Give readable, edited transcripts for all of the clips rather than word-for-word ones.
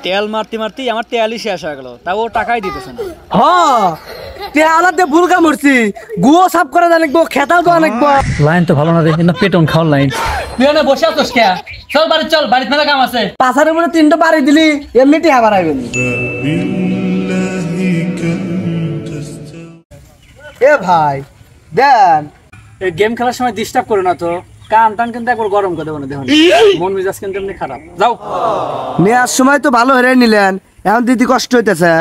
তেল মারতে মারতে আমার তেলই শেষ হয়ে গেল, তাও ও টাকাই দিতেছে না। হ্যাঁ তেলাতে ভুল কাম করছি, গুয়ো সাফ করে জানবো, খেতাও তো আনবো। লাইন তো ভালো না রে, কিন্তু পেটন খাওয়ার লাইন। তুই এনে বসে আছিস কে? চল বাড়ি চল, বাড়িতে মেলা কাম আছে। পাশারের মনে 3টা বাড়ি দিলি এমনি টিহা বাড়াইবেন। এ ভাই দেন এই গেম খেলার সময় ডিস্টার্ব করো না তো, কান টান কিন্তু একবার গরম করে দেবো না, দেখুন মন মেজাজ কিন্তু এমনি খারাপ। যাও, নেওয়ার সময় তো ভালো হেরে নিলেন, এখন দিদি কষ্ট হইতেছে।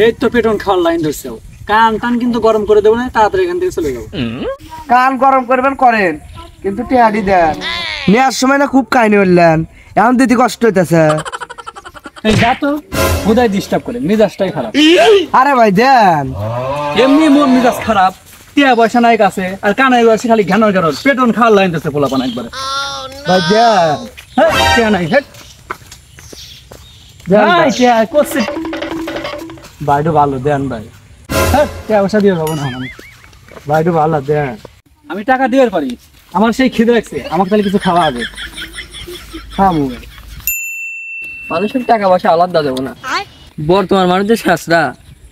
এই তো পেটন খাওয়ার লাইন ধরছে, কান টান কিন্তু গরম করে দেবো না, তাড়াতাড়ি এখান থেকে চলে যাবো। কান গরম করবেন করেন, কিন্তু টিহাটি দেন। নেওয়ার সময় না খুব কাহিনী হইলেন, এখন দিদি কষ্ট হইতেছে। এই যা তো, বোধহয় ডিস্টার্ব করে, মেজাজটাই খারাপ। আরে ভাই দেন, এমনি মন মেজাজ খারাপ, টিয়া পয়সা নাই কাছে, আর কানাই বয়সে খালি ঘ্যানোর ঘ্যানোর পেটন খাওয়ার লাইন ধরছে পোলাপান একবারে। ভাই দেন, টিয়া নাই, হেট করছে ভাইটু ভালো দেন ভাই। টিয়া পয়সা দিয়ে যাবো না আমি, ভাইটু ভালো দেন। আমি টাকা দিয়ে পারি, আমার সেই খিদে রাখছে, আমাকে তাহলে কিছু খাওয়া হবে। খাবো মানুষের টাকা পয়সা আলাদা দেবো না, বর্তমান মানুষের শেষরা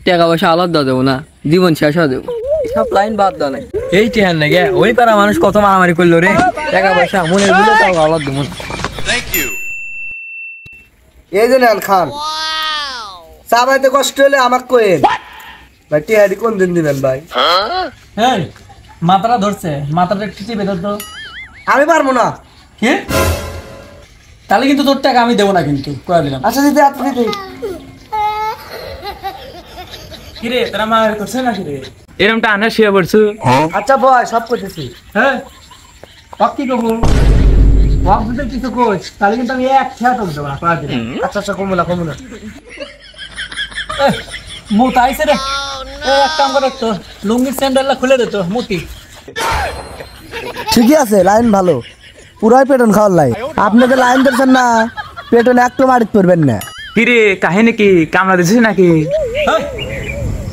টাকা পয়সা আলাদা দেবো না, জীবন শেষ হয়ে দেবো। সব লাইন বাদ দেওয়া নাই, এই টেহার নাকি ওই পাড়া মানুষ কত মারামারি করলো রে, টাকা পয়সা মনের গুলো তাও আলাদা দেবো না। এই যে নেন খান, চা পাইতে কষ্ট হলে আমাকে কইেন ভাই। টিহাটি কোন দিন দিবেন ভাই? হ্যাঁ মাথাটা ধরছে, মাথাটা একটু টিপে ধরতো। আমি পারবো না। কি? তাহলে কিন্তু তোর টাকা আমি দেবো না, কিন্তু করে দিলাম। আচ্ছা দিদি আপনি দিদি। কিরে তোরা মা করছে না কিরে? এরমটা আনা শুয়ে পড়ছু। আচ্ছা বয় সব করতেছি। হ্যাঁ বাপ কি করবো, বাপ যদি কিছু কোচ তাহলে কিন্তু আমি এক খেয়া তোর দেবো না, করে দিলাম। আচ্ছা আচ্ছা কমলা কমলা। মোটা আইসে রে, এক কাম করে তো লুঙ্গির স্যান্ডেলটা খুলে দিত মুতি। ঠিকই আছে, লাইন ভালো, পুরাই পেটন খাওয়ার লাইন। আপনি তো লাইন ধরছেন না, পেটন একটু মারিত পড়বেন না। কিরে কাহিনী কি, কামলা দিছিস নাকি?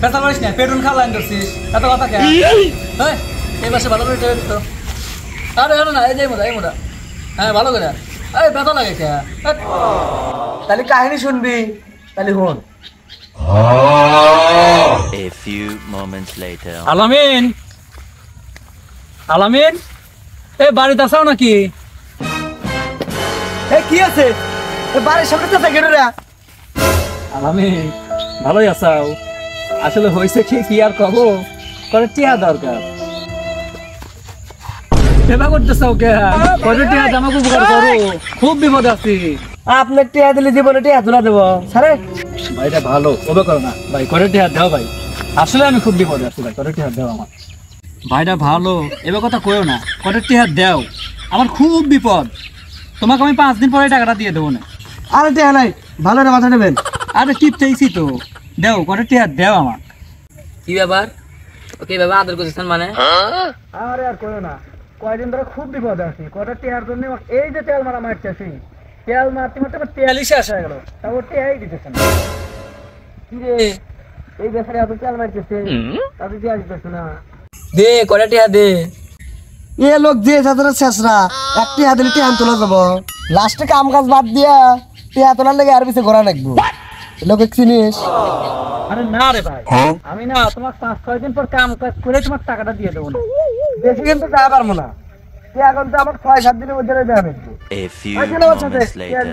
কথা বলিস না, পেটুন খাওয়া লাইন ধরছিস, এত কথা কে? এই পাশে ভালো করে টেবিল তো। আরে আরে না, এই যে মোটা, এই মোটা, হ্যাঁ ভালো করে। এই ব্যথা লাগে কে? তাহলে কাহিনী শুনবি, তাহলে হন। A few moments later. আলামিন, আলামিন, এই বাড়িতে আসাও নাকি? এ কি আছে, এ বাড়ির সামনে তো থাকে রে। আলামিন ভালোই আসাও, আসলে হয়েছে কি আর কব, করে টিয়া দরকার। সেবা করতেছ কে? করে টিয়া আমাকে উপকার করো, খুব বিপদ আছি। আপনার টিয়া দিলে জীবনে টিয়া তুলা দেবো সারে। ভাইটা ভালো, ওবে করো না ভাই, করে টিয়া দাও ভাই, আসলে আমি খুব বিপদে আছি ভাই, করে টিয়া দাও আমার। ভাইটা ভালো, এবার কথা কইও না, করে টিয়া দাও, আমার খুব বিপদ। তোমাকে আমি 5 দিন পরে টাকাটা দিয়ে দেবো না। আরে টিয়া নাই, ভালো রে মাথা নেবেন। আরে টিপ চাইছি তো, দেও করে টিয়া দেও আমার। কি ব্যাপার, ওকে ব্যাপার আদর করতেছেন মানে? আরে আর কইও না, কয়দিন ধরে খুব বিপদে আছি, কয়টা টিয়ার জন্য এই যে তেল মারা মারতেছি, তেল মারতে মারতে আমার তেলই শেষ হয়ে গেল, তারপর টিয়াই দিতেছে না। কি রে এই বেচারে এত তেল মারতেছে, তাতে টিয়া দিতেছে না। দে করে টিয়া দে। এ লোক যে সাথে শেষরা একটি হাতে টিয়া তোলা যাবো, লাস্টে কাম কাজ বাদ দিয়া টিয়া তোলার লেগে আর পিছিয়ে ঘোরা লাগবো। লোক চিনিস? আরে না রে ভাই, আমি না তোমার 5-6 দিন পর কাম কাজ করে তোমার টাকাটা দিয়ে দেবো না। বেশি কিন্তু যাওয়া পারবো না, টিয়া কিন্তু আমার 6-7 দিনের মধ্যে দেওয়া লাগবে। A few moments later.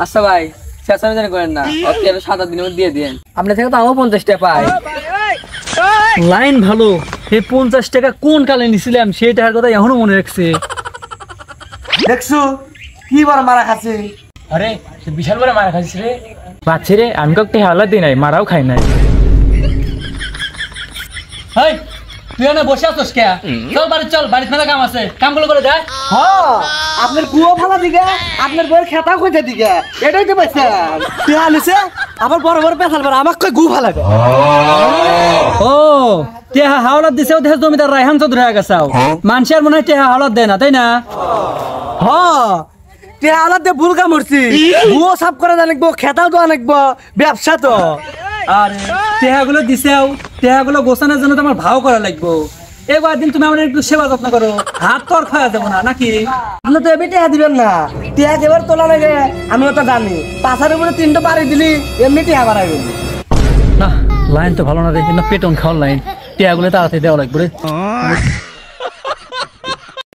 আচ্ছা ভাই চেষ্টা জানি করেন না, ওকে 7 দিনের মধ্যে দিয়ে দেন, আপনার থেকে তো আমার 50 টাকা পাই। লাইন ভালো, এই 50 টাকা কোন কালে নিছিলাম সেই টাকার কথা এখনো মনে রাখছে। দেখছো কি বড় মারা খাচ্ছে। আরে বিশাল বড় মারা খাইছিস রে। বাচ্চা রে, আমি কাউকে হাওলা দিই নাই, মারাও খাই নাই। হাই তুই না বসে আছিস কে? চল বাড়ি চল, বাড়িতে মেলা কাম আছে, কামগুলো করে যা। হ্যাঁ আপনার গুয়ো ফালা দিকে, আপনার বইয়ের খেতা কইতে দিকে, এটাই তো পাইছেন। টিয়া আনিছে আবার বড় বড় পেছাল পর আমাকে কই গু ফালাবে। ও টেহা হাওলাত দিছে, দেশ জমিদার রায়হান চৌধুরী হয়ে গেছাও, মানুষের মনে হয় টেহা হাওলাত দেয় না, তাই না? হ্যাঁ টিয়া আলাদা ভুল কাম করছি, গুয়ো সাফ করে জানবো, খেতাও তো আনবো, ব্যবসা তো। আরে টেহাগুলো দিছেও, টেহাগুলো গোছানোর জন্য তো আমার ভাও করা লাগবো। এবার দিন তুমি আমার একটু সেবা যত্ন করো, হাত তো আর খাওয়া যাবো না নাকি? আপনি তো এমনি টিয়া দিবেন না, টিয়া এবার তোলা লাগে আমিও তো জানি, পাশার উপরে 3টা বাড়ি দিলি এমনি টিয়া বাড়াইবেন। না লাইন তো ভালো না রে, কিন্তু পেটন খাওয়ার লাইন, টিয়াগুলো তাড়াতাড়ি দেওয়া লাগবে রে।